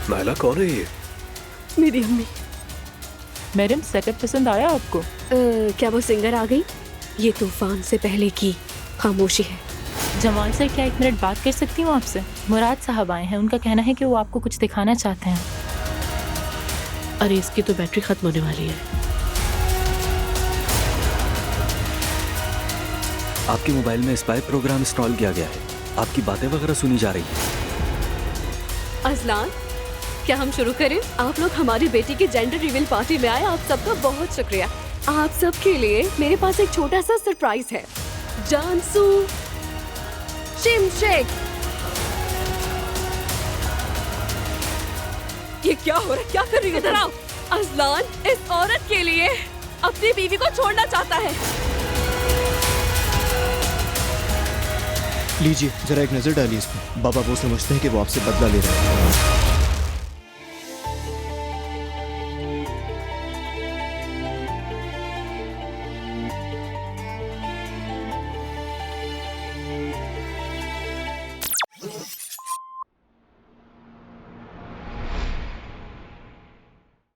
नायला कौन है ये? मेरी अम्मी। मैडम सेटअप पसंद आया आपको? क्या वो सिंगर आ गई? ये तूफान से पहले की खामोशी है। जमाल सर, क्या 1 मिनट बात कर सकती हूँ आपसे? मुराद साहब आए हैं, उनका कहना है कि वो आपको कुछ दिखाना चाहते हैं। अरे इसकी तो बैटरी खत्म होने वाली है। आपके मोबाइल में स्पाई प्रोग्राम इंस्टॉल किया गया है। आपकी बातें वगैरह सुनी जा रही है। अजलान, क्या हम शुरू करें? आप लोग हमारी बेटी की जेंडर रिवील पार्टी में आए, आप सबका बहुत शुक्रिया। आप सबके लिए मेरे पास एक छोटा सा सरप्राइज है। जानसू शिमशेक। ये क्या हो रहा है? क्या कर रही हो? अजलान इस औरत के लिए अपनी बीवी को छोड़ना चाहता है। लीजिए जरा एक नजर डालिए इस पर। बाबा वो समझते हैं कि वो आपसे बदला ले रहे हैं।